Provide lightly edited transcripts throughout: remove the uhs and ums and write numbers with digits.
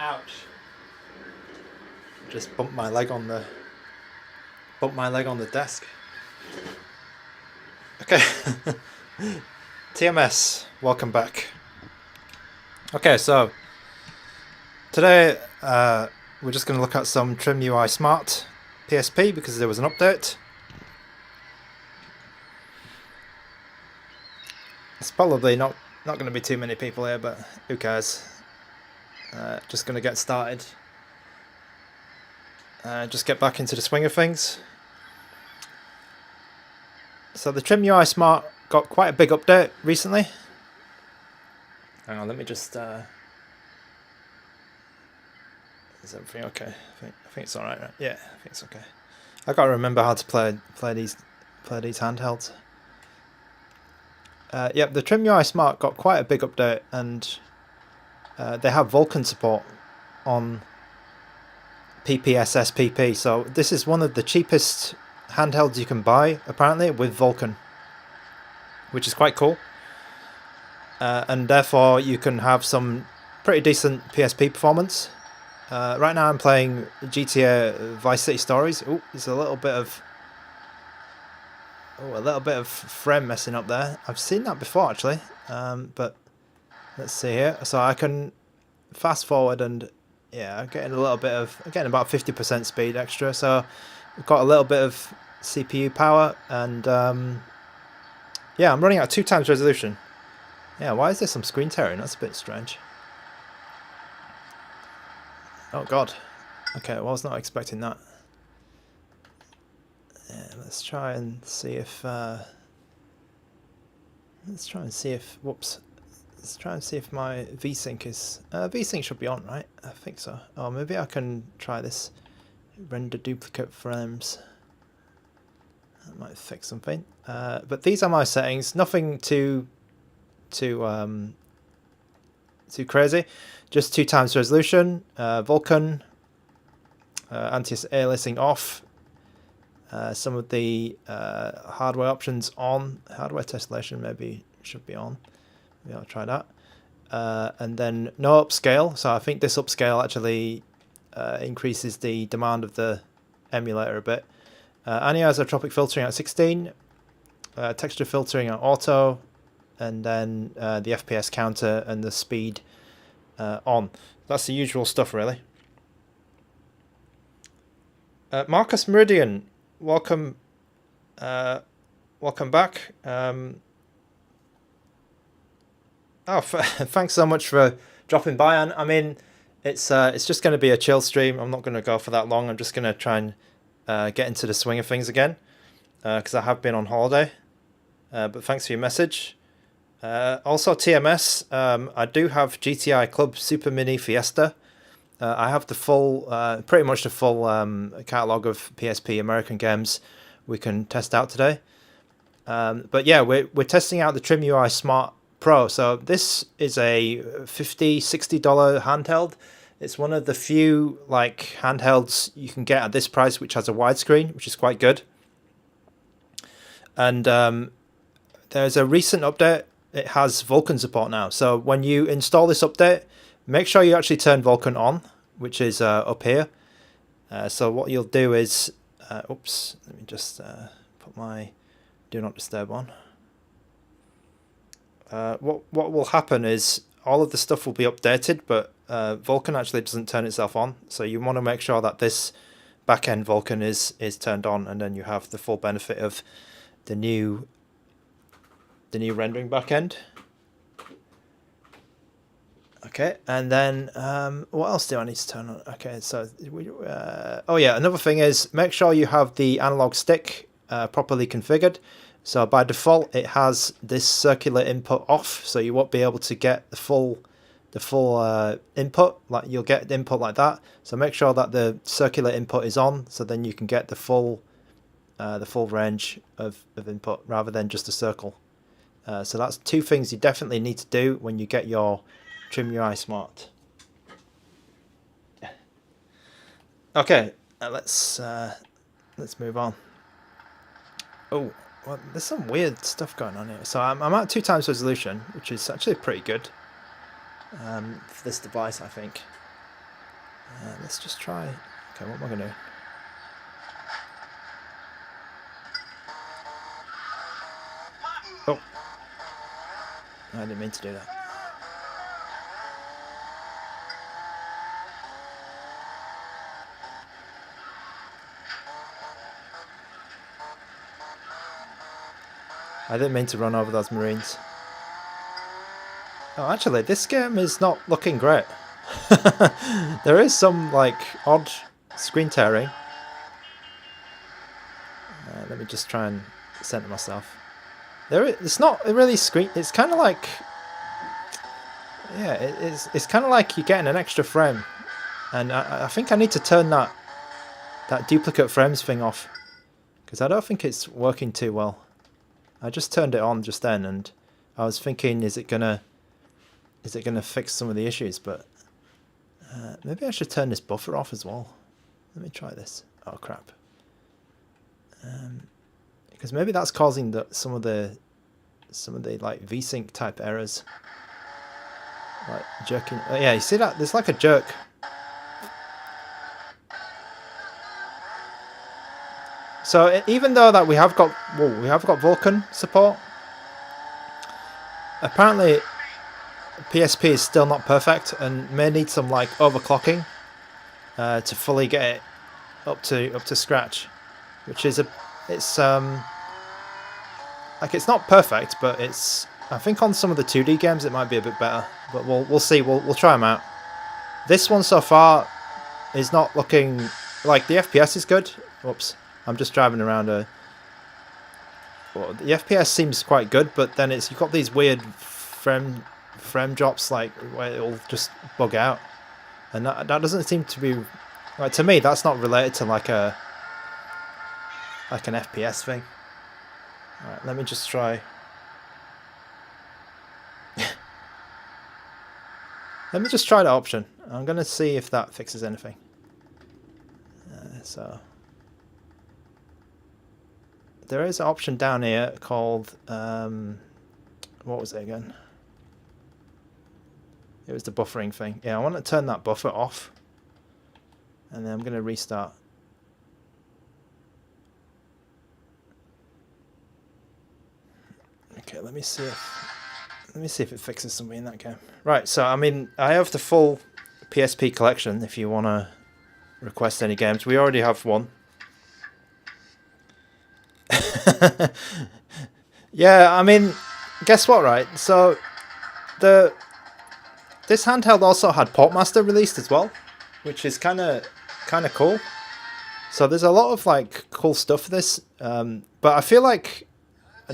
Ouch. Just bumped my leg on the desk. Okay. TMS, welcome back. Okay, so today we're just going to look at some TrimUI Smart PSP because there was an update. It's probably not going to be too many people here, but who cares? Just going to get started. Just get back into the swing of things. So the TrimUI Smart got quite a big update recently. Hang on, let me just... is everything okay? I think it's alright, right? Yeah, I think it's okay. I gotta remember how to play these handhelds. Yep, the TrimUI Smart got quite a big update, and they have Vulkan support on PPSSPP. So this is one of the cheapest handhelds you can buy, apparently, with Vulkan, which is quite cool. And therefore you can have some pretty decent PSP performance. Right now I'm playing GTA Vice City Stories. Oh, there's a little bit of frame messing up there. I've seen that before actually, but let's see here. So I can fast forward, and yeah, I'm getting about 50% speed extra. So we've got a little bit of CPU power, and yeah, I'm running at 2 times resolution. Yeah, why is there some screen tearing? That's a bit strange. Oh god. Okay, well, I was not expecting that. Yeah, let's try and see if whoops. Let's try and see if my VSync is VSync should be on, right? I think so. Oh, maybe I can try this render duplicate frames. That might fix something. But these are my settings. Nothing too crazy. Just 2 times resolution, Vulkan, anti-aliasing off, some of the hardware options on, hardware tessellation maybe should be on. Maybe I'll try that. And then no upscale, so I think this upscale actually increases the demand of the emulator a bit. Anisotropic filtering at 16, texture filtering at auto, and then the FPS counter and the speed on. That's the usual stuff, really. Marcus Meridian, welcome back. Thanks so much for dropping by. And I mean, it's just going to be a chill stream. I'm not going to go for that long. I'm just going to try and get into the swing of things again, because I have been on holiday. But thanks for your message. Also TMS, I do have GTI Club Supermini Festa. I have the full, pretty much the full catalogue of PSP American games we can test out today. But yeah, we're testing out the TrimUI Smart Pro. So this is a $50–$60 handheld. It's one of the few like handhelds you can get at this price which has a widescreen, which is quite good. And there's a recent update. It has Vulkan support now. So when you install this update, make sure you actually turn Vulkan on, which is up here. So what you'll do is, oops, let me just put my Do Not Disturb on. What will happen is all of the stuff will be updated, but Vulkan actually doesn't turn itself on. So you want to make sure that this backend Vulkan is turned on, and then you have the full benefit of the new rendering backend. Okay, and then what else do I need to turn on? Okay, so oh yeah, another thing is make sure you have the analog stick properly configured. So by default, it has this circular input off, so you won't be able to get the full input. Like you'll get the input like that. So make sure that the circular input is on, so then you can get the full range of input rather than just a circle. So that's 2 things you definitely need to do when you get your TrimUI Smart. Okay, let's move on. Oh, well, there's some weird stuff going on here. So I'm at 2 times resolution, which is actually pretty good for this device, I think. Let's just try. Okay, what am I going to do? Oh, I didn't mean to do that. I didn't mean to run over those Marines. Oh, actually, this game is not looking great. There is some, like, odd screen tearing. Let me just try and center myself. It's not really screen... It's kind of like... Yeah, it's kind of like you're getting an extra frame. And I think I need to turn that duplicate frames thing off. Because I don't think it's working too well. I just turned it on just then, and I was thinking, is it gonna fix some of the issues? But maybe I should turn this buffer off as well. Let me try this. Oh crap! Because maybe that's causing some of the like VSync type errors, like jerking. Yeah, you see that? There's like a jerk. So even though that we have got Vulkan support, apparently PSP is still not perfect and may need some like overclocking to fully get it up to scratch, which is it's not perfect, but I think on some of the 2D games it might be a bit better, but we'll see. We'll try them out. This one so far is not looking like the FPS is good. Whoops. I'm just driving around well, the FPS seems quite good, but then you've got these weird frame drops, like where it'll just bug out, and that doesn't seem to be like, to me that's not related to like an FPS thing. All right, let me just try. Let me just try the option. I'm gonna see if that fixes anything. So. There is an option down here called, what was it again? It was the buffering thing. Yeah, I want to turn that buffer off. And then I'm going to restart. Okay, let me see if it fixes something in that game. Right, so I mean, I have the full PSP collection if you want to request any games. We already have one. Yeah, I mean, guess what, right? So this handheld also had Portmaster released as well, which is kind of cool. So there's a lot of like cool stuff for this, but I feel like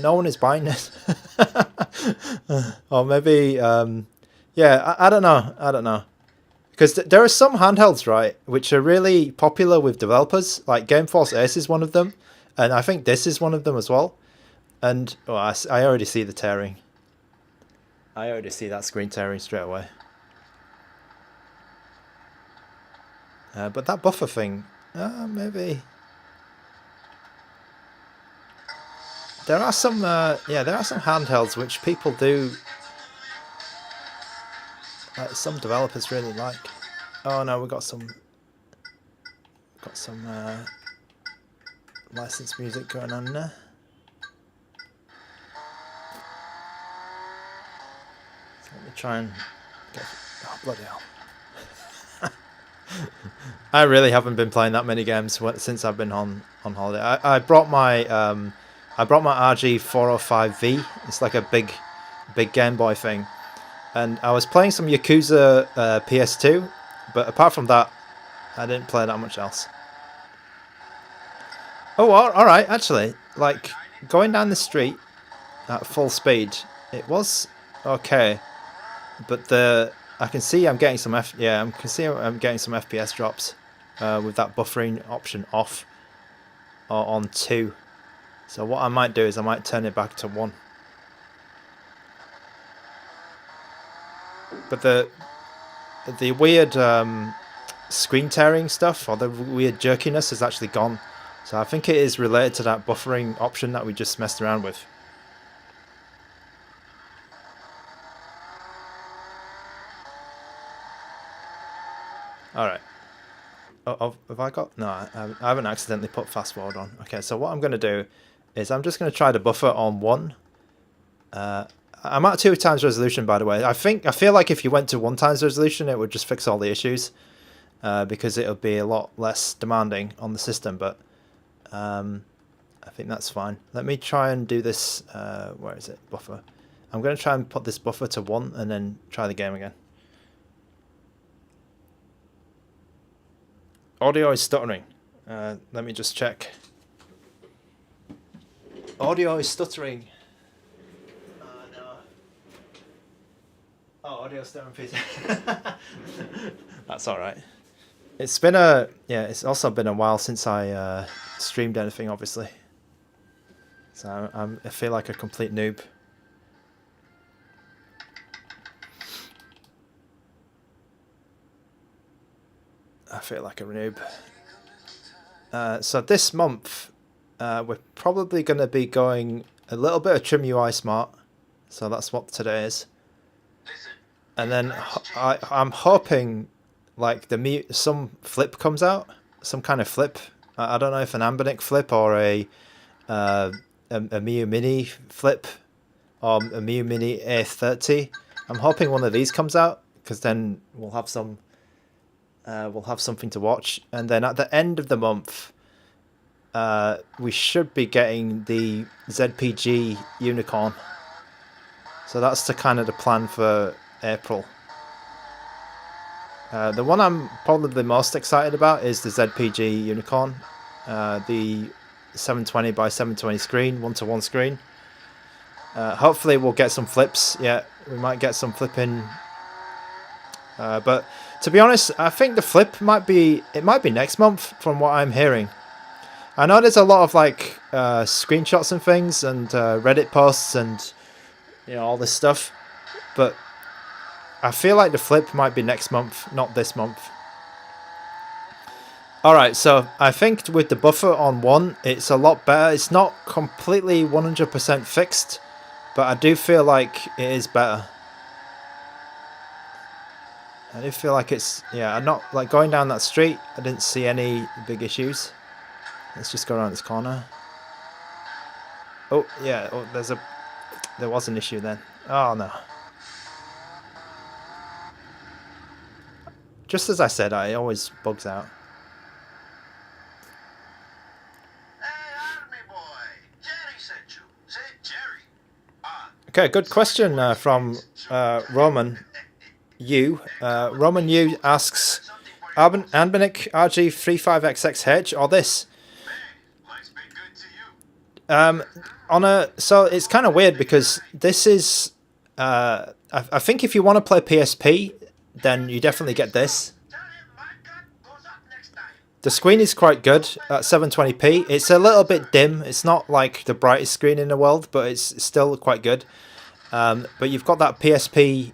no one is buying this. Or maybe yeah, I don't know, because there are some handhelds, right, which are really popular with developers. Like Gameforce Ace is one of them, and I think this is one of them as well. And oh, I already see the tearing. I already see that screen tearing straight away. But that buffer thing, maybe. There are some, there are some handhelds which people do. Some developers really like. Oh no, we got some licensed music going on there. Let me try and get... Oh, bloody hell. I really haven't been playing that many games since I've been on holiday. I brought my RG405V. It's like a big Game Boy thing. And I was playing some Yakuza PS2, but apart from that, I didn't play that much else. Oh, alright, actually, like, going down the street at full speed, it was okay. But I can see I'm getting some getting some FPS drops with that buffering option off or on 2. So what I might do is I might turn it back to 1. But the weird screen tearing stuff or the weird jerkiness is actually gone. So I think it is related to that buffering option that we just messed around with. Alright, Oh, have I got? No, I haven't accidentally put fast forward on. Okay, so what I'm going to do is I'm just going to try the buffer on 1. I'm at 2 times resolution, by the way. I feel like if you went to 1 times resolution, it would just fix all the issues, because it'll be a lot less demanding on the system. But I think that's fine. Let me try and do this. Where is it? Buffer. I'm going to try and put this buffer to 1 and then try the game again. Audio is stuttering. Let me just check. Audio is stuttering. No. Oh, audio stuttering, please. That's all right. It's been it's also been a while since I streamed anything, obviously. So I feel like a complete noob. I feel like a noob. So this month, we're probably going to be going a little bit of TrimUI Smart. So that's what today is. And then I'm hoping like some flip comes out, some kind of flip. I don't know if an Ambinic flip or a Miu Mini flip or a Miu Mini A30. I'm hoping one of these comes out because then we'll have something to watch. And then at the end of the month, we should be getting the ZPG Unicorn. So that's the kind of the plan for April. The one I'm probably the most excited about is the ZPG Unicorn, the 720 by 720 screen, 1-to-1 screen. Hopefully we'll get some flips. Yeah, we might get some flipping. But to be honest, I think the flip might be next month from what I'm hearing. I know there's a lot of like screenshots and things and Reddit posts and all this stuff, but I feel like the flip might be next month, not this month. Alright, so I think with the buffer on 1, it's a lot better. It's not completely 100% fixed, but I do feel like it is better. I do feel like it's, I'm not, like going down that street, I didn't see any big issues. Let's just go around this corner. Oh, yeah, there was an issue then. Oh no. Just as I said, it always bugs out. Okay, good question from Roman U. Roman U asks, Anbinic RG35XXH or this? So it's kind of weird because this is I think if you want to play PSP, then you definitely get this. The screen is quite good at 720p. It's a little bit dim. It's not like the brightest screen in the world, but it's still quite good. But you've got that PSP.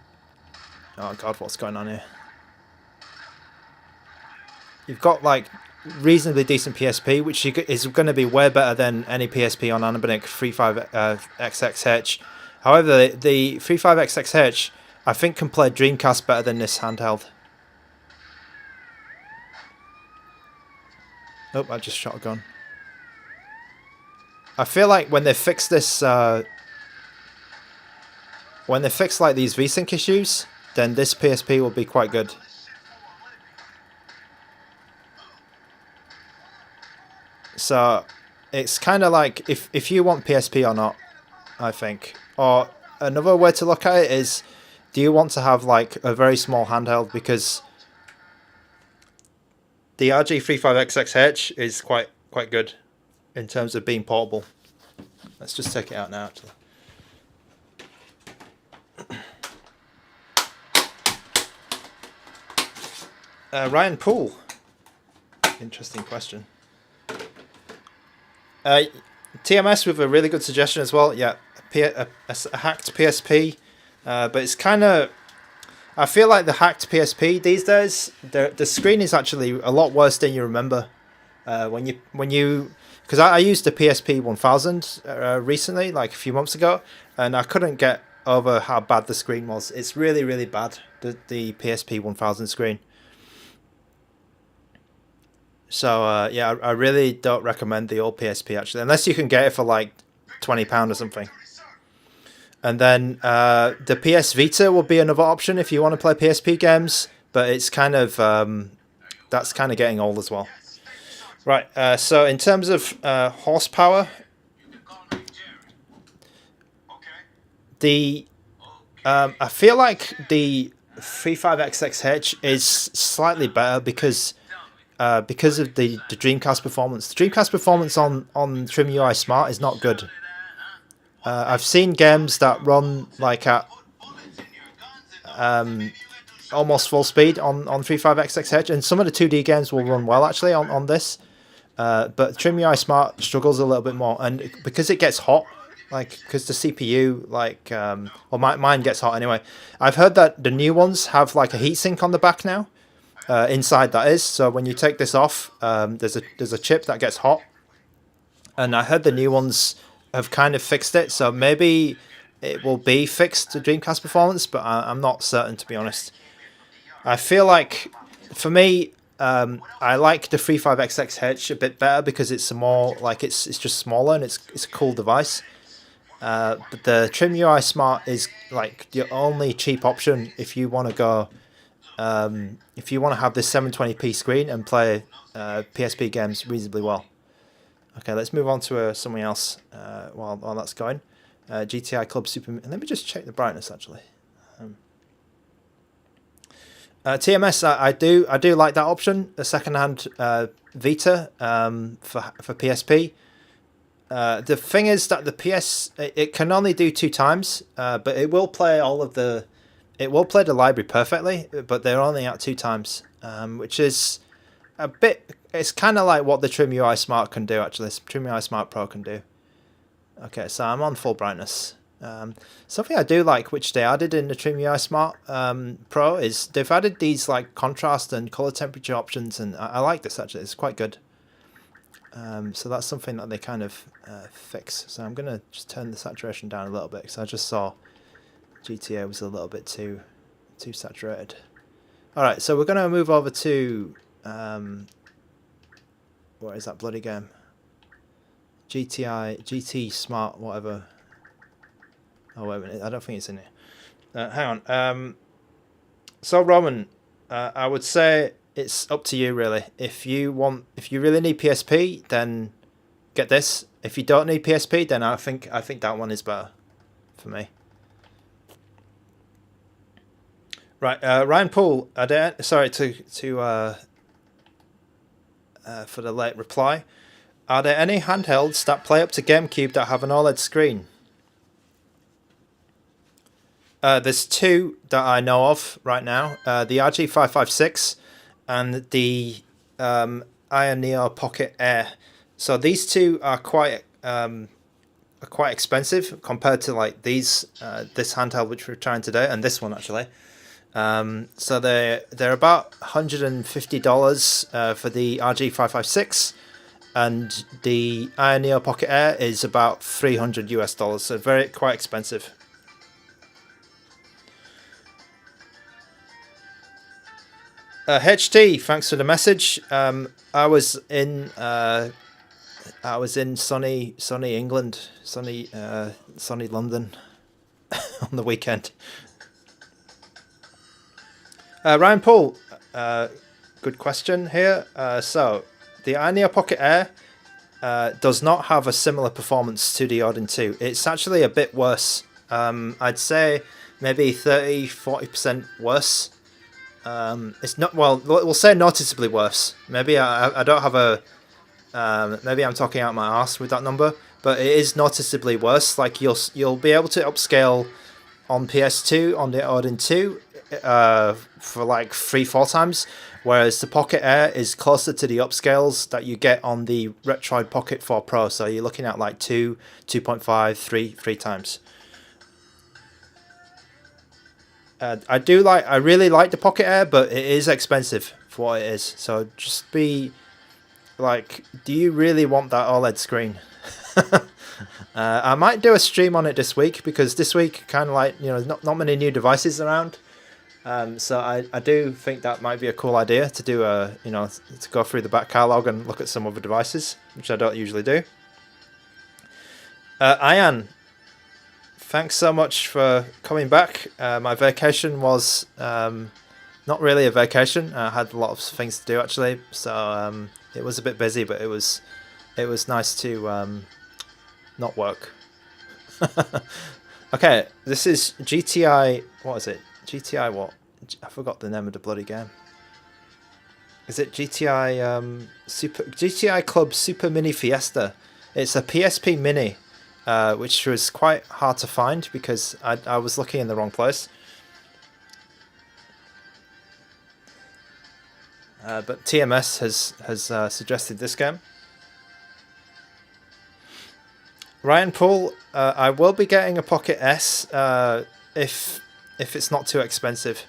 Oh god, what's going on here? You've got like reasonably decent PSP, which is going to be way better than any PSP on Anbinic 35XXH. However, the 35XXH I think can play Dreamcast better than this handheld. Oh, I just shot a gun. I feel like when they fix this, when they fix like these VSync issues, then this PSP will be quite good. So it's kind of like if you want PSP or not, I think. Or another way to look at it is, do you want to have like a very small handheld? Because the RG35XXH is quite good in terms of being portable. Let's just take it out now, actually. Ryan Poole. Interesting question. TMS with a really good suggestion as well. Yeah, a hacked PSP. But it's kind of... I feel like the hacked PSP these days, the screen is actually a lot worse than you remember. Because I used the PSP 1000 recently, like a few months ago, and I couldn't get over how bad the screen was. It's really, really bad, the PSP 1000 screen. So yeah, I really don't recommend the old PSP actually, unless you can get it for like £20 or something. And then the PS Vita will be another option if you want to play PSP games, but it's kind of that's kind of getting old as well. Right. So in terms of horsepower, the I feel like the 35XXH is slightly better because of the Dreamcast performance. The Dreamcast performance on TrimUI Smart is not good. I've seen games that run like at almost full speed on 35XXH, and some of the 2D games will run well actually on this. But TrimUI Smart struggles a little bit more, and because it gets hot, like because the CPU, like, well, mine gets hot anyway. I've heard that the new ones have like a heatsink on the back now, inside that is. So when you take this off, there's a chip that gets hot, and I heard the new ones have kind of fixed it. So maybe it will be fixed to Dreamcast performance, but I'm not certain, to be honest. I feel like for me, I like the 35XXH a bit better because it's more like it's just smaller and it's a cool device. But the TrimUI Smart is like the only cheap option if you want to go, if you want to have this 720p screen and play PSP games reasonably well. Okay, let's move on to something else while that's going. GTI Club Supermini. Let me just check the brightness actually. TMS, I do like that option, the second-hand Vita for PSP. The thing is that the PS it can only do 2 times, but it will play the library perfectly, but they're only at 2 times, which is a bit. It's kind of like what the TrimUI Smart can do actually. TrimUI Smart Pro can do. Okay, so I'm on full brightness. Something I do like, which they added in the TrimUI Smart Pro, is they've added these like contrast and color temperature options, and I like this actually. It's quite good. So that's something that they kind of fix. So I'm gonna just turn the saturation down a little bit because I just saw GTA was a little bit too saturated. All right, so we're gonna move over to what is that bloody game? GT Smart whatever. Oh wait a minute, I don't think it's in here. Hang on. So Roman, I would say it's up to you really. If you really need PSP, then get this. If you don't need PSP, then I think that one is better for me. Right, Ryan Poole. Sorry for the late reply. Are there any handhelds that play up to GameCube that have an OLED screen? There's 2 that I know of right now. The RG556 and the Iron Neo Pocket Air. So these 2 are quite expensive compared to like this handheld which we're trying today, and this one actually. So they're about $150 for the RG556, and the Iron Neo Pocket Air is about $300 so quite expensive. HT, thanks for the message. I was in sunny England, sunny London on the weekend. Ryan Paul, good question here. So the Iron Neo Pocket Air does not have a similar performance to the Odin 2. It's actually a bit worse. I'd say maybe 30-40% worse. It's not, well, we'll say noticeably worse. Maybe I don't have a maybe I'm talking out my arse with that number, but it is noticeably worse. Like you'll be able to upscale on PS2 on the Odin 2 for like 3-4 times, whereas the Pocket Air is closer to the upscales that you get on the Retroid Pocket 4 Pro. So you're looking at like 2, 2.5, 3 times. I really like the Pocket Air, but it is expensive for what it is. So just be like, do you really want that OLED screen? I might do a stream on it this week, because this week kind of like, not many new devices around. So I do think that might be a cool idea to do to go through the back catalog and look at some other devices, which I don't usually do. Ayan, thanks so much for coming back. My vacation was not really a vacation. I had a lot of things to do actually, so it was a bit busy, but it was nice to not work. Okay, this is GTI. What is it? GTI what? I forgot the name of the bloody game. Is it GTI GTI Club Supermini Fiesta? It's a PSP Mini, which was quite hard to find because I was looking in the wrong place. But TMS has suggested this game. Ryan Paul, I will be getting a Pocket S if it's not too expensive.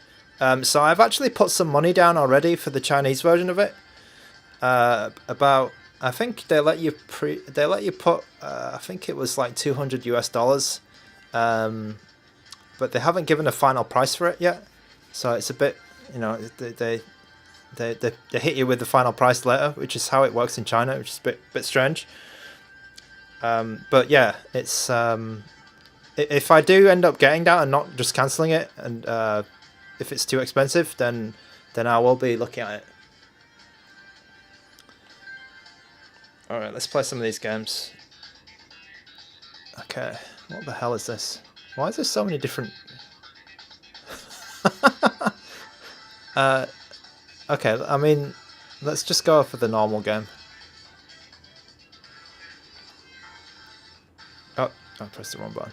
So I've actually put some money down already for the Chinese version of it. I think they let you put I think it was like $200 but they haven't given a final price for it yet. So it's a bit, they hit you with the final price later, which is how it works in China, which is a bit strange. But yeah, it's if I do end up getting that and not just cancelling it, and if it's too expensive, then I will be looking at it. All right, let's play some of these games. Okay, what the hell is this? Why is there so many different? Okay, I mean, let's just go for the normal game. Oh, I pressed the wrong button.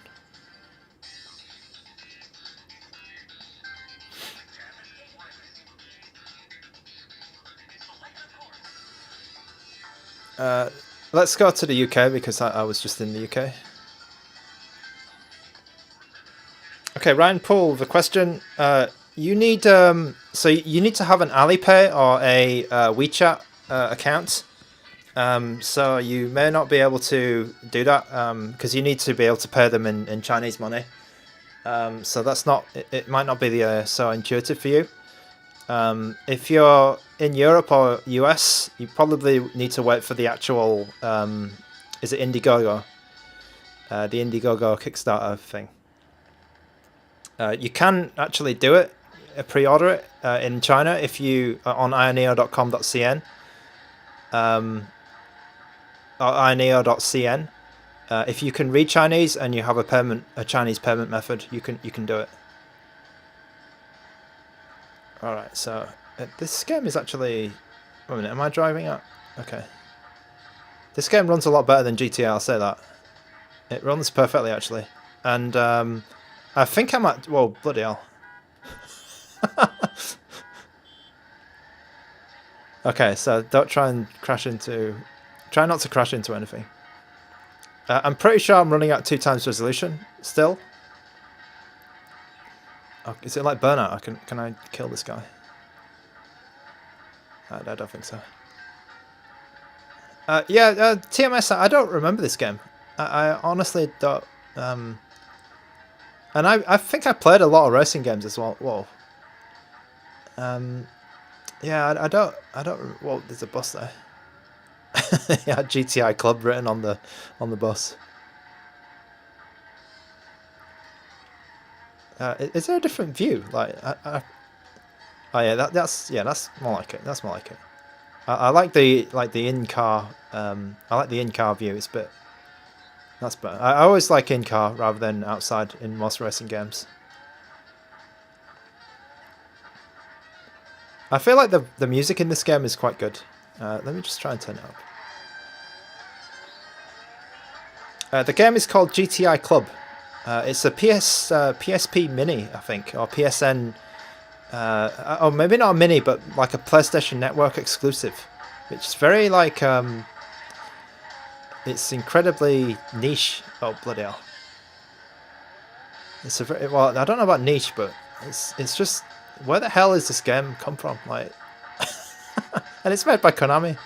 Let's go to the UK because I was just in the UK. Okay, Ryan Paul, the question: you need so you need to have an Alipay or a WeChat account. So you may not be able to do that because you need to be able to pay them in Chinese money. So that's not. It might not be so intuitive for you. If you're in Europe or US, you probably need to wait for the actual. Is it Indiegogo? The Indiegogo Kickstarter thing. You can actually do it, pre-order it in China if you are on ioneo.com.cn. Or ioneo.cn. If you can read Chinese and you have a Chinese payment method, you can do it. All right, so this game is actually. Wait a minute, am I driving up? Okay. This game runs a lot better than GTA. I'll say that. It runs perfectly actually, and I think I'm at. Whoa, bloody hell. Okay, so don't try and crash into. Try not to crash into anything. I'm pretty sure I'm running at 2x resolution still. Oh, is it like Burnout? Can I kill this guy? I don't think so. Yeah, TMS. I don't remember this game. I honestly don't. And I think I played a lot of racing games as well. Whoa. Yeah, I don't. Whoa, there's a bus there. Yeah, GTI Club written on the bus. Is there a different view? Like, oh yeah, that's more like it. That's more like it. I like the in car. I like the in car view. It's a bit. That's better. I always like in car rather than outside in most racing games. I feel like the music in this game is quite good. Let me just try and turn it up. The game is called GTI Club. It's a PSP Mini, I think, or PSN. Oh, maybe not a Mini, but like a PlayStation Network exclusive, which is very like it's incredibly niche. Oh bloody hell! It's a very well. I don't know about niche, but it's just where the hell is this game come from? Like, and it's made by Konami.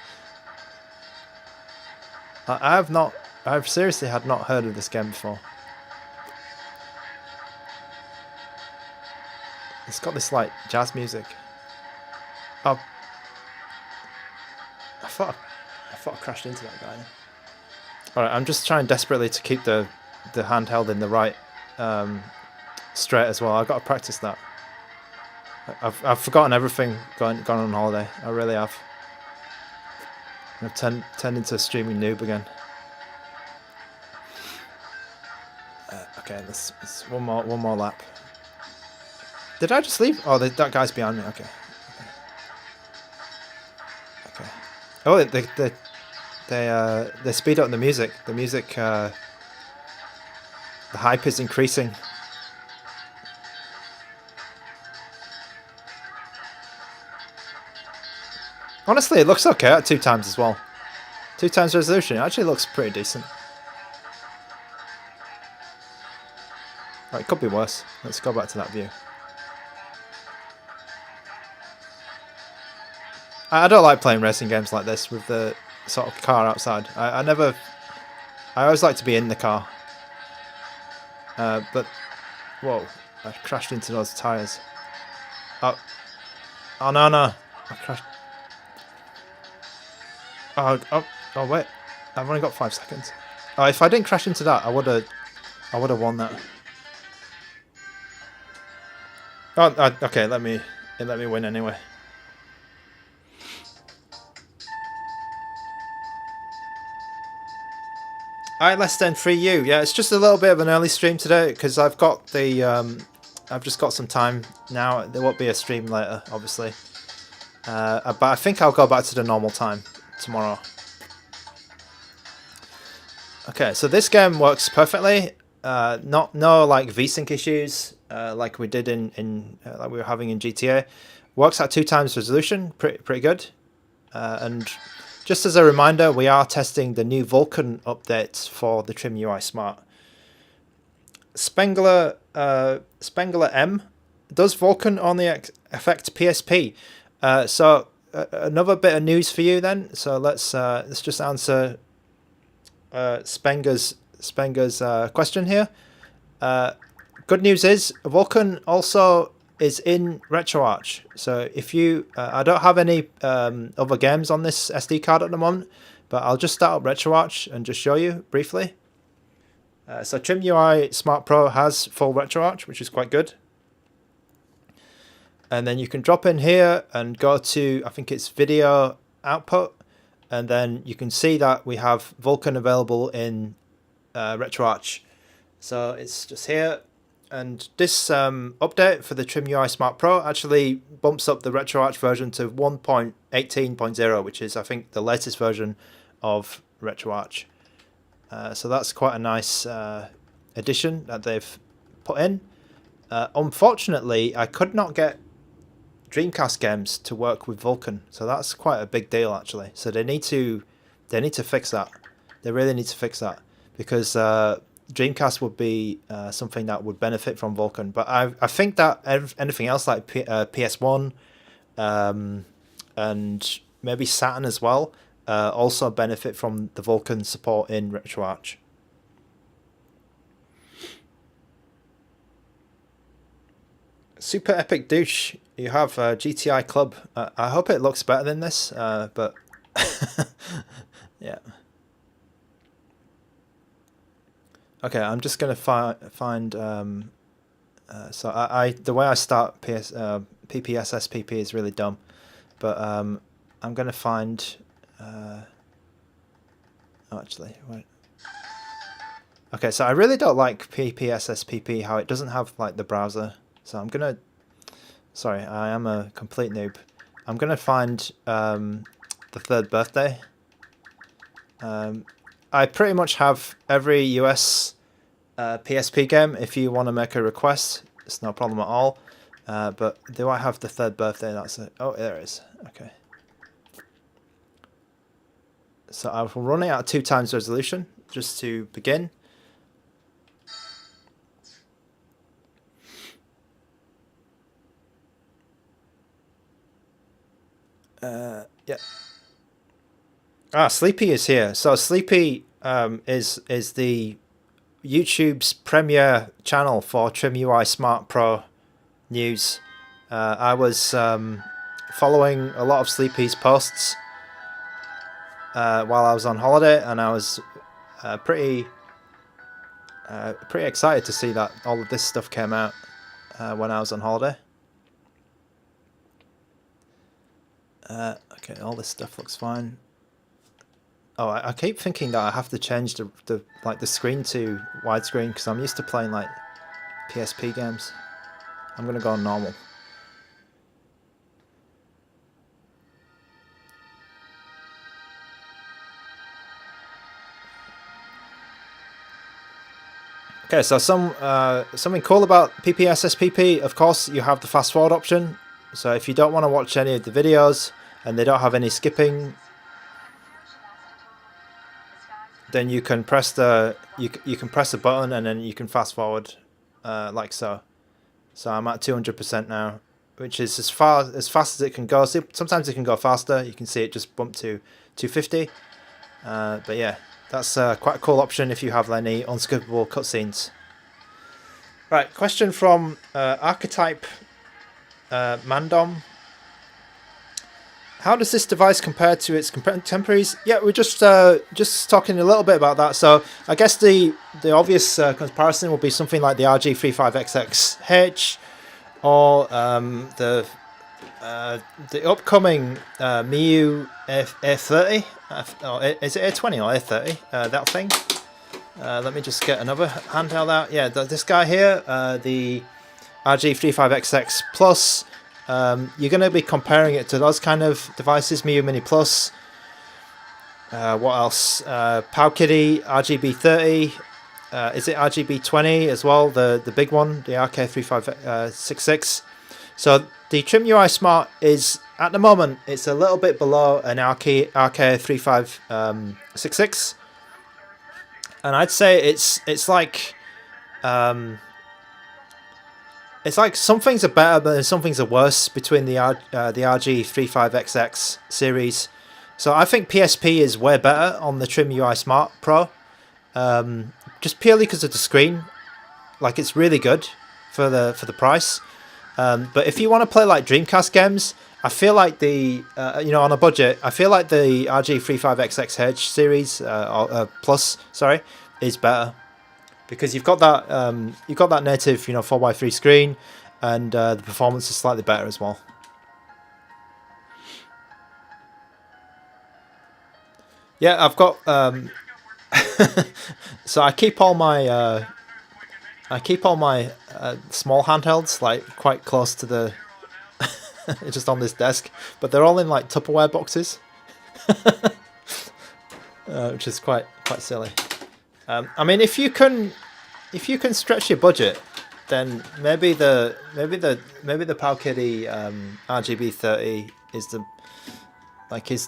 I've seriously had not heard of this game before. It's got this like jazz music. Oh, I thought I crashed into that guy. All right, I'm just trying desperately to keep the handheld in the right straight as well. I've got to practice that. I've forgotten everything gone on holiday. I really have. I've turned into a streaming noob again. Okay, let's one more lap. Did I just leave? Oh, that guy's behind me. Okay. Oh, they speed up the music. The music, the hype is increasing. Honestly, it looks okay at 2 times as well. 2 times resolution. It actually looks pretty decent. Oh, it could be worse. Let's go back to that view. I don't like playing racing games like this with the sort of car outside. I always like to be in the car. But, whoa, I crashed into those tyres. Oh no, I crashed. Oh wait, I've only got 5 seconds. Oh, if I didn't crash into that, I would have won that. Oh, okay, let me win anyway. Alright, less than 3U. Yeah, it's just a little bit of an early stream today because I've got the I've just got some time now. There won't be a stream later, obviously. But I think I'll go back to the normal time tomorrow. Okay, so this game works perfectly. No like VSync issues like we did in like we were having in GTA. Works at 2 times resolution, pretty good. And just as a reminder, we are testing the new Vulkan update for the TrimUI Smart. Spengler M, does Vulkan only affect PSP? So another bit of news for you then. So let's just answer Spenger's question here. Good news is Vulkan also is in RetroArch. So if you, I don't have any other games on this SD card at the moment, but I'll just start up RetroArch and just show you briefly. So TrimUI Smart Pro has full RetroArch, which is quite good. And then you can drop in here and go to, I think it's video output, and then you can see that we have Vulkan available in RetroArch. So it's just here. And this update for the TrimUI Smart Pro actually bumps up the RetroArch version to 1.18.0, which is, I think, the latest version of RetroArch. So that's quite a nice addition that they've put in. Unfortunately, I could not get Dreamcast games to work with Vulkan, so that's quite a big deal actually. So they need to fix that. They really need to fix that because Dreamcast would be something that would benefit from Vulkan. But I think that anything else like PS1 and maybe Saturn as well also benefit from the Vulkan support in RetroArch. Super Epic Douche, you have GTI Club. I hope it looks better than this, but yeah. Okay, I'm just gonna find. So the way I start PPSSPP is really dumb, but I'm gonna find. Oh, actually, wait. Okay, so I really don't like PPSSPP, how it doesn't have like the browser. So I'm gonna. Sorry, I am a complete noob. I'm gonna find the third birthday. I pretty much have every US PSP game. If you want to make a request, it's no problem at all. But do I have the third birthday? That's it. Oh, there it is. Okay. So I will run it at 2 times resolution just to begin. Yeah. Sleepy is here. So Sleepy is the YouTube's premier channel for TrimUI Smart Pro news. I was following a lot of Sleepy's posts while I was on holiday, and I was pretty excited to see that all of this stuff came out when I was on holiday. Okay, all this stuff looks fine. Oh, I keep thinking that I have to change the screen to widescreen because I'm used to playing like PSP games. I'm gonna go on normal. Okay, so something cool about PPSSPP, of course, you have the fast forward option. So if you don't want to watch any of the videos and they don't have any skipping, then you can press the you can press a button and then you can fast forward like so. So I'm at 200% now, which is as fast as it can go. Sometimes it can go faster. You can see it just bump to 250. But yeah, that's quite a cool option if you have any unskippable cutscenes. Right, question from Archetype Mandom. How does this device compare to its contemporaries? Yeah, we're just talking a little bit about that. So I guess the obvious comparison will be something like the RG35XX-H or the upcoming Miu A30. Is it A20 or A30? That thing. Let me just get another handheld out. Yeah, this guy here, the RG35XX Plus. You're going to be comparing it to those kind of devices, Miu Mini Plus. What else? Powkiddy RGB30. Is it RGB20 as well? The big one, the RK3566. So the TrimUI Smart is, at the moment, it's a little bit below an RK3566. And I'd say it's like some things are better, but some things are worse between the RG35XX series. So I think PSP is way better on the TrimUI Smart Pro, just purely because of the screen. Like, it's really good for the price. But if you want to play like Dreamcast games, I feel like on a budget, I feel like the RG35XX series Plus, is better. Because you've got that native 4x3 screen, and the performance is slightly better as well. Yeah, I've got so I keep all my small handhelds like quite close to the just on this desk, but they're all in like Tupperware boxes, which is quite silly. I mean, if you can stretch your budget, then maybe the Powkiddy RGB30 is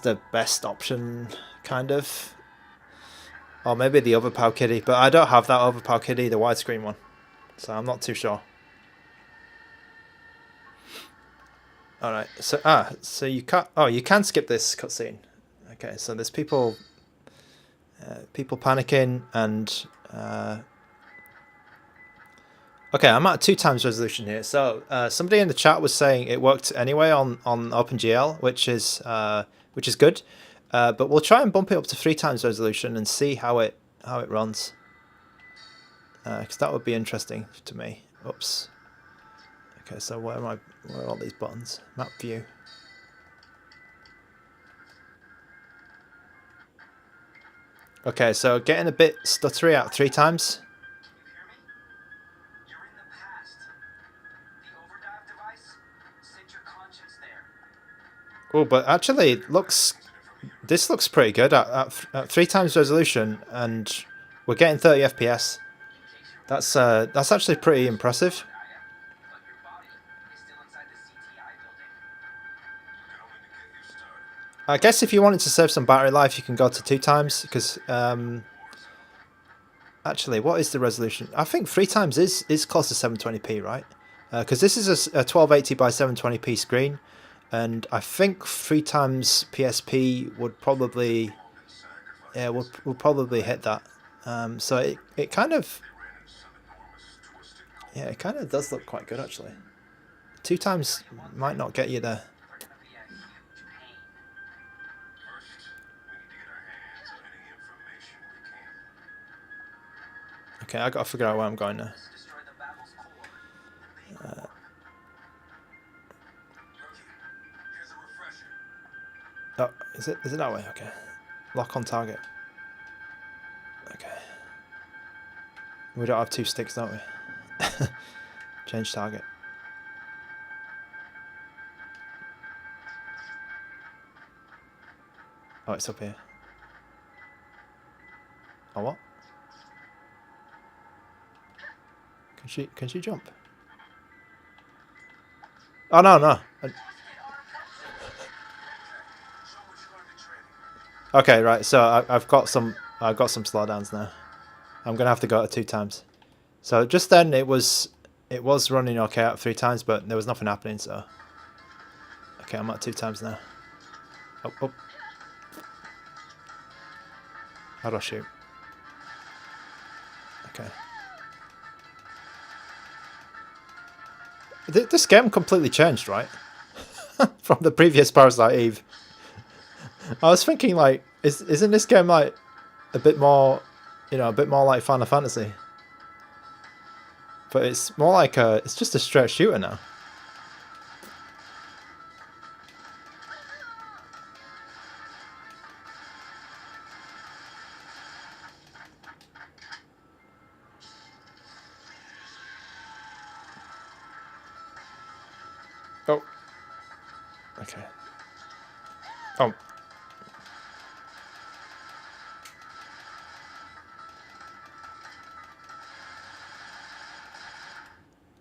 the best option, kind of, or maybe the other Powkiddy. But I don't have that other Powkiddy, the widescreen one, so I'm not too sure. All right, so you can't. Oh, you can skip this cutscene. Okay, so there's people panicking and. Okay, I'm at 2x resolution here. So somebody in the chat was saying it worked anyway on OpenGL, which is good. But we'll try and bump it up to 3x resolution and see how it runs. Because that would be interesting to me. Oops. Okay, so where are all these buttons? Map view. Okay, so getting a bit stuttery at 3x. Oh, but actually, this looks pretty good at 3x resolution, and we're getting 30 FPS. That's actually pretty impressive. I guess if you wanted to save some battery life, you can go to 2x, because actually, what is the resolution? I think 3x is close to 720p, right? Because this is a 1280 by 720p screen. And I think 3x PSP would probably, would probably hit that. So it kind of does look quite good actually. 2 times might not get you there. Okay, I gotta figure out where I'm going now. Oh, is it that way? Okay. Lock on target. Okay. We don't have 2 sticks, don't we? Change target. Oh, it's up here. Oh, what? Can she jump? Oh, no. Okay, right. So I've got some slowdowns now. I'm gonna have to go at 2 times. So just then it was running okay at 3 times, but there was nothing happening. So okay, I'm at 2 times now. Oh. How do I shoot? Okay. This game completely changed, right? From the previous Parasite Eve. I was thinking, like, isn't this game like a bit more, a bit more like Final Fantasy? But it's more like it's just a straight shooter now. Oh. Okay. Oh.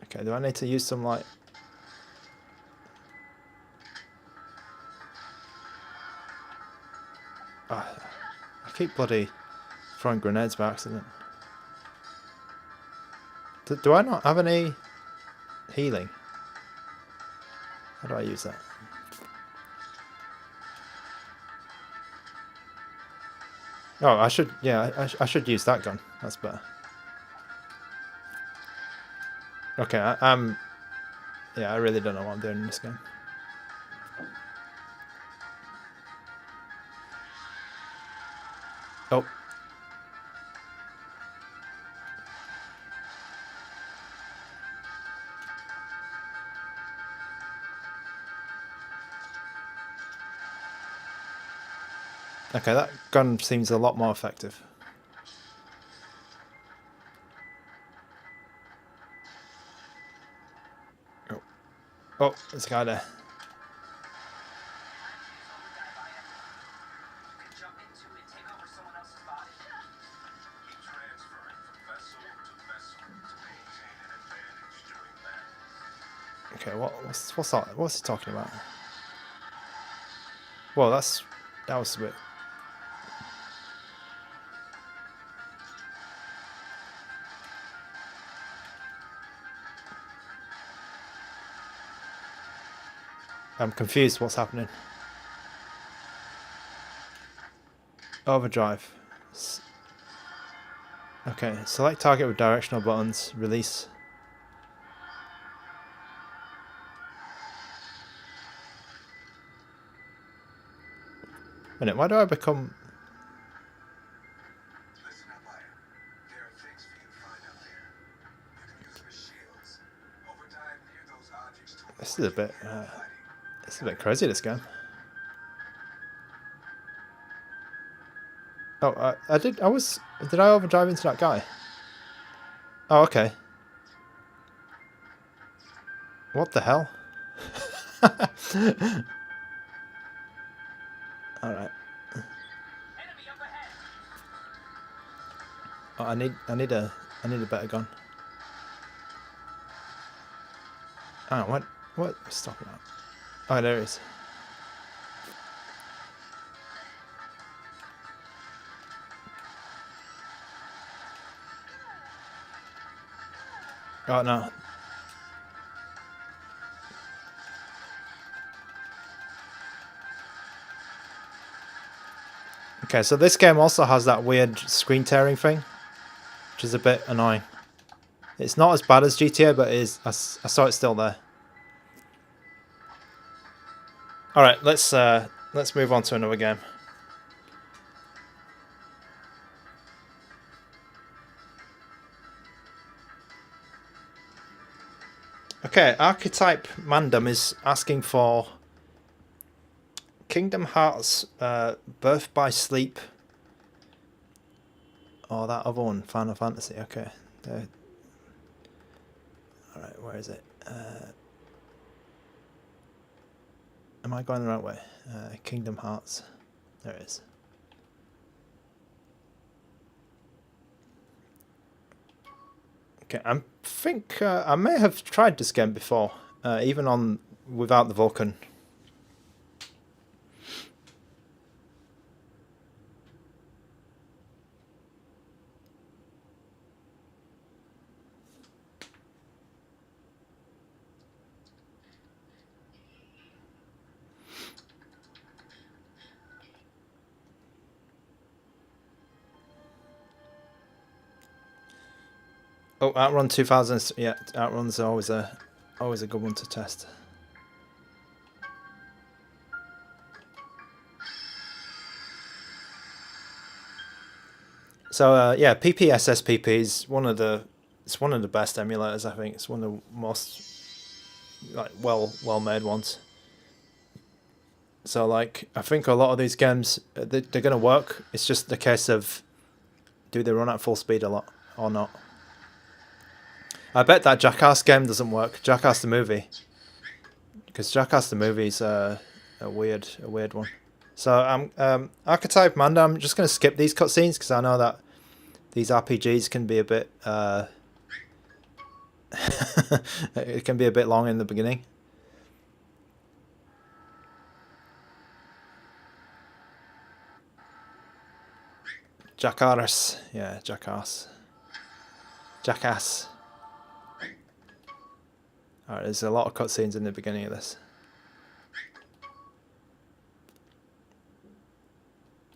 Okay, do I need to use some, like... I keep bloody throwing grenades by accident. Do I not have any healing? How do I use that? Oh, I should, yeah, I should use that gun. That's better. Okay, yeah, I really don't know what I'm doing in this game. Oh. Okay, that gun seems a lot more effective. Oh, there's a guy there. Okay, what's that? What's he talking about? Well, that was a bit. I'm confused what's happening. Overdrive. Okay, select target with directional buttons. Release. Minute, why do I become... This is a bit... it's a bit crazy, this game. Oh, did I overdrive into that guy? Oh, okay. What the hell? Alright. Oh, I need a better gun. Oh, what? Stop it. Oh, there it is. Oh no. Okay, so this game also has that weird screen tearing thing, which is a bit annoying. It's not as bad as GTA, but it is. I saw it still there. All right, let's move on to another game. Okay, Archetype Mandem is asking for Kingdom Hearts Birth by Sleep. Oh, that other one, Final Fantasy. Okay. Alright, where is it? Am I going the right way? Kingdom Hearts. There it is. Okay, I think I may have tried this game before, even on without the Vulcan. Oh, Outrun 2000. Yeah, Outrun's always a good one to test. So yeah, PPSSPP is one of the best emulators. I think it's one of the most like well made ones. So like I think a lot of these games they're gonna work. It's just the case of do they run at full speed a lot or not. I bet that Jackass game doesn't work. Jackass the movie, because Jackass the movie is a weird one. So Archetype Manda, I'm just gonna skip these cutscenes because I know that these RPGs can be a bit it can be a bit long in the beginning. Jackass, yeah, Jackass. Alright, there's a lot of cutscenes in the beginning of this.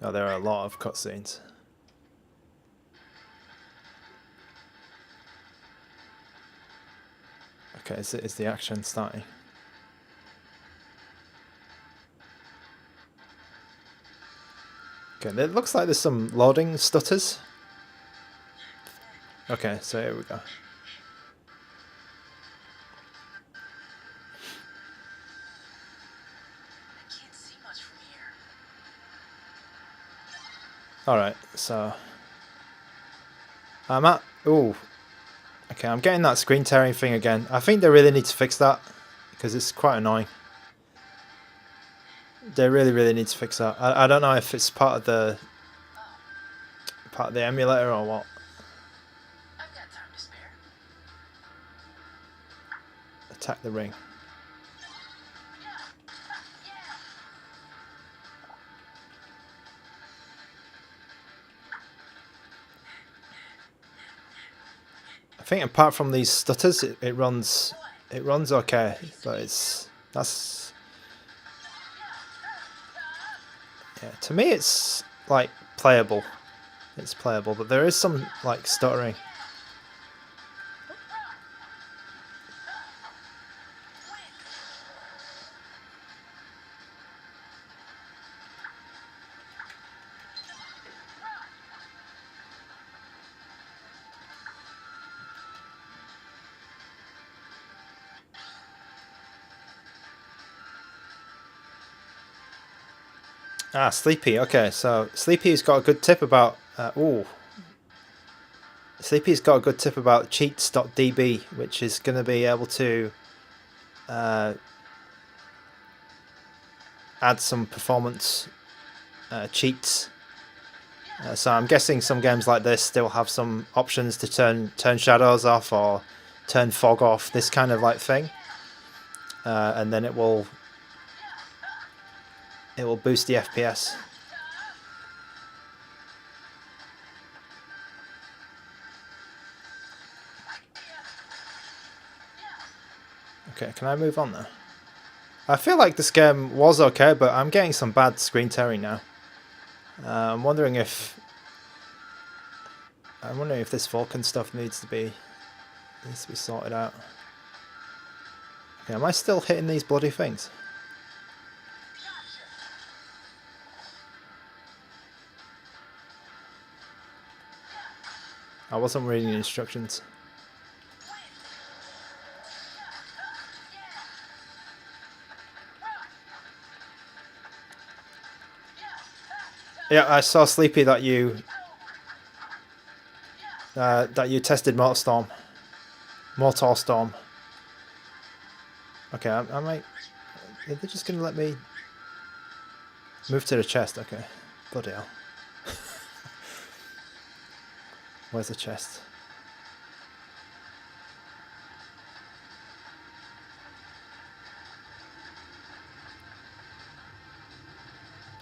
Oh, there are a lot of cutscenes. Okay, is the action starting? Okay, it looks like there's some loading stutters. Okay, so here we go. Alright, so I'm at... Ooh. Okay, I'm getting that screen tearing thing again. I think they really need to fix that, because it's quite annoying. They really need to fix that. I don't know if it's part of the emulator or what. I've got time to spare. Attack the ring. I think apart from these stutters, it runs okay, but that's yeah. To me, it's like playable. It's playable, but there is some like stuttering. Ah, Sleepy. Okay, so Sleepy's got a good tip about. Sleepy's got a good tip about cheats.db, which is going to be able to add some performance cheats. So I'm guessing some games like this still have some options to turn shadows off or turn fog off, this kind of like thing, and then it will boost the FPS. Okay, can I move on now? I feel like this game was okay, but I'm getting some bad screen tearing now. I'm wondering if this Vulcan stuff needs to be sorted out. Okay, am I still hitting these bloody things? I wasn't reading the instructions. Yeah, I saw Sleepy that you tested Motor Storm. Okay, I might. Are they just gonna let me move to the chest? Okay, bloody hell. Where's the chest?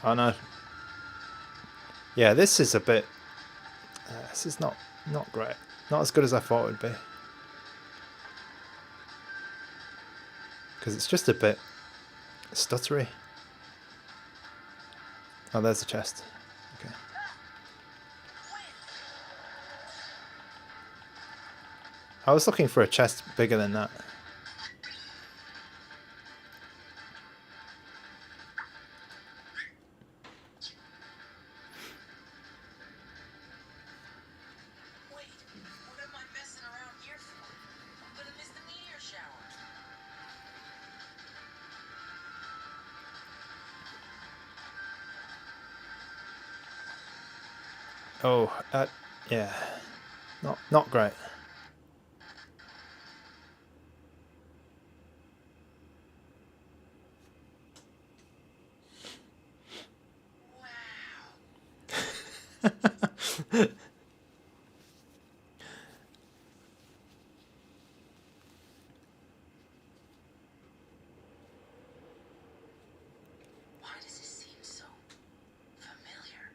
Oh no. Yeah, this is a bit. This is not great. Not as good as I thought it would be. Because it's just a bit stuttery. Oh, there's the chest. Okay. I was looking for a chest bigger than that. Wait, what am I messing around here for? I'm gonna miss the meteor shower. Oh, yeah. Not great. Why does this seem so familiar?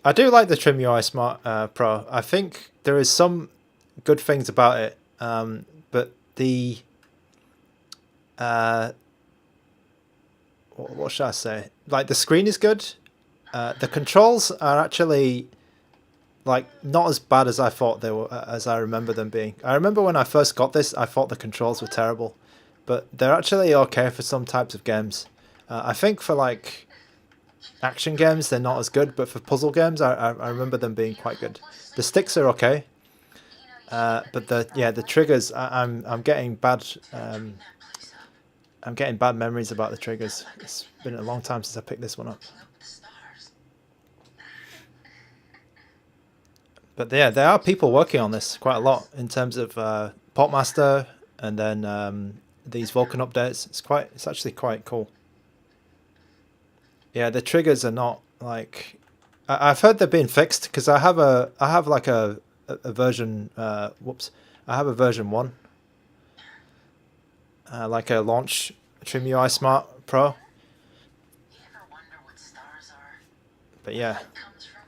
I do like the TrimUI Smart Pro. I think there is some good things about it, but the what should I say? Like the screen is good. The controls are actually like not as bad as I thought they were, as I remember them being. I remember when I first got this, I thought the controls were terrible, but they're actually okay for some types of games. I think for like action games, they're not as good, but for puzzle games, I remember them being quite good. The sticks are okay, but the triggers, I'm getting bad. I'm getting bad memories about the triggers. It's been a long time since I picked this one up. But yeah, there are people working on this quite a lot in terms of Portmaster and then these Vulkan updates. It's actually quite cool. Yeah, the triggers are not like I've heard they're being fixed because I have like a version whoops, I have a version 1. Like a launch TrimUI Smart Pro. You ever wonder what stars are? But yeah. Where it comes from?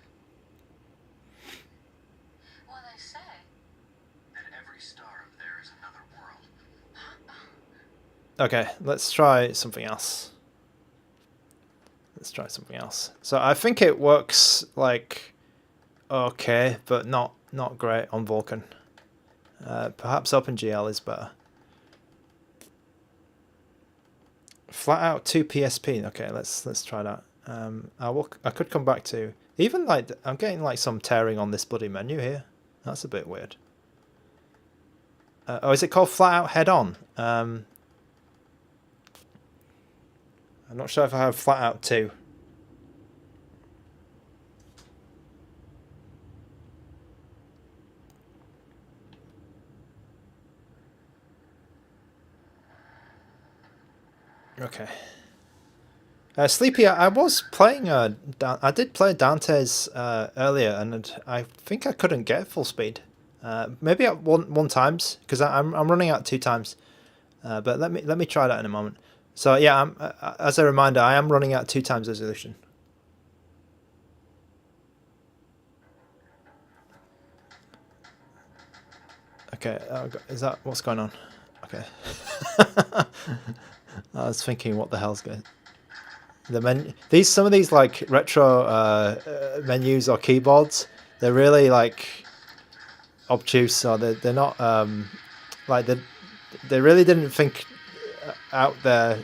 Well, they say that every star up there is another world. Okay, let's try something else. So I think it works like okay, but not great on Vulkan. Perhaps OpenGL is better. FlatOut 2 PSP. Okay, let's try that. I could come back to even like I'm getting like some tearing on this bloody menu here. That's a bit weird. Oh, is it called FlatOut Head On? I'm not sure if I have FlatOut 2. Okay. Sleepy, I was playing. I did play Dante's earlier, and I think I couldn't get full speed. Maybe at one times because I'm running out 2 times. But let me try that in a moment. So yeah, as a reminder, I am running out 2 times resolution. Okay, is that what's going on? Okay. I was thinking, what the hell's going? Some of these like retro menus or keyboards, they're really like obtuse, or they're not like they really didn't think out their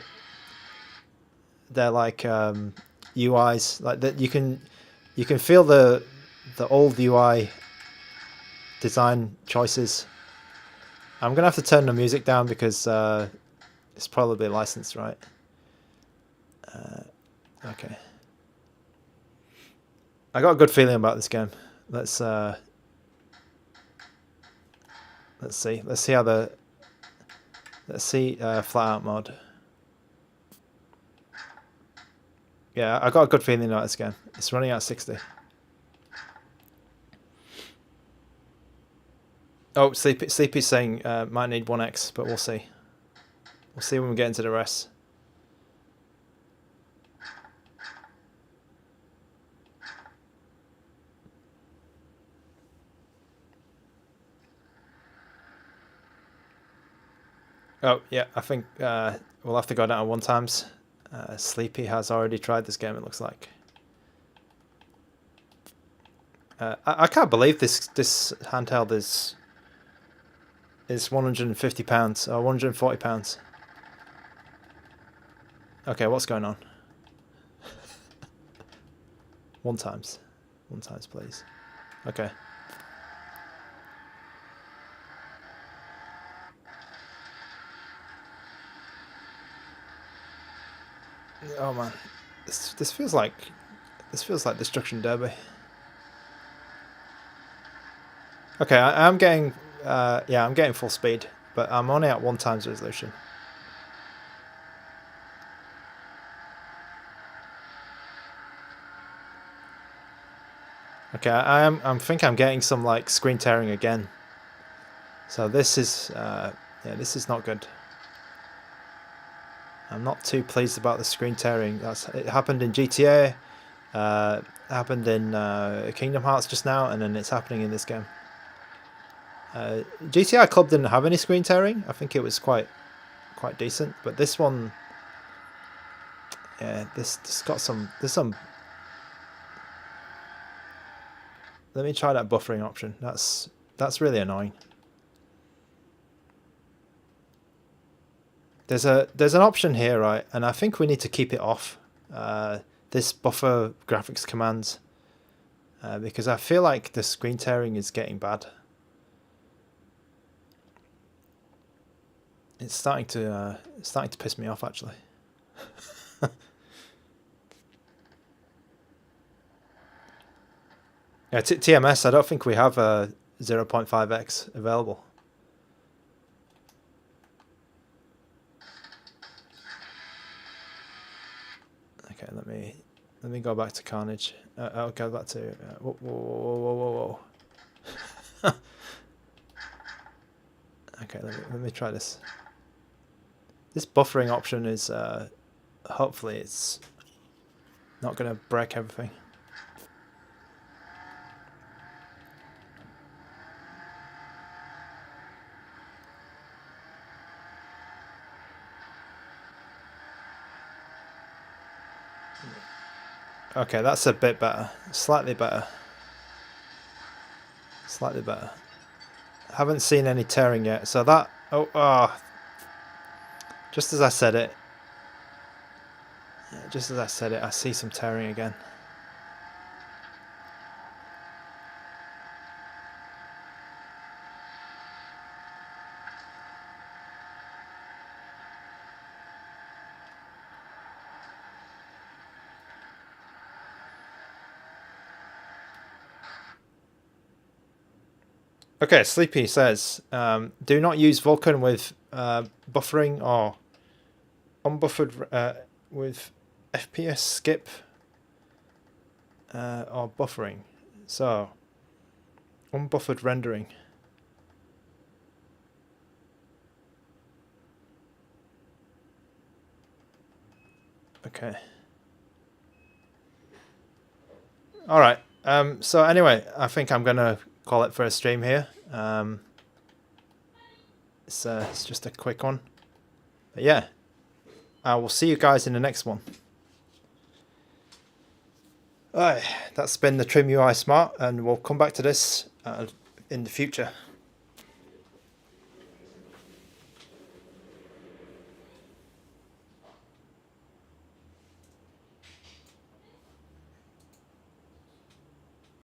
like UIs like that. You can feel the old UI design choices. I'm gonna have to turn the music down because it's probably licensed, right? Okay. I got a good feeling about this game. Let's see. Let's see how the FlatOut mode. Yeah, I got a good feeling about this game. It's running at 60. Oh, Sleepy's saying might need 1x, but we'll see. We'll see when we get into the rest. Oh, yeah, I think we'll have to go down to 1 times. Sleepy has already tried this game, it looks like. I can't believe this handheld is £150 or £140. Okay, what's going on? 1 times. 1 times, please. Okay. Oh man, this feels like Destruction Derby. Okay, I'm getting yeah, I'm getting full speed, but I'm only at 1 times resolution. Okay, I think I'm getting some like screen tearing again. So this is yeah, this is not good. I'm not too pleased about the screen tearing. It happened in GTA, happened in Kingdom Hearts just now, and then it's happening in this game. GTI Club didn't have any screen tearing. I think it was quite decent, but this one, yeah, this got some. There's some. Let me try that buffering option. That's really annoying. There's an option here, right? And I think we need to keep it off. This buffer graphics commands, because I feel like the screen tearing is getting bad. It's starting to piss me off actually. Yeah, TMS. I don't think we have a 0.5x available. Okay, let me go back to Carnage. I'll go back to whoa. Okay, let me try this. This buffering option is hopefully it's not going to break everything. Okay, that's a bit better. Slightly better. Slightly better. Haven't seen any tearing yet, so that... Oh, just as I said it. Yeah, just as I said it, I see some tearing again. Okay, Sleepy says, do not use Vulkan with buffering or unbuffered with FPS skip or buffering. So, unbuffered rendering. Okay. All right. So anyway, I think I'm gonna call it for a stream here. It's just a quick one. But yeah, I will see you guys in the next one. Alright, that's been the TrimUI Smart, and we'll come back to this in the future.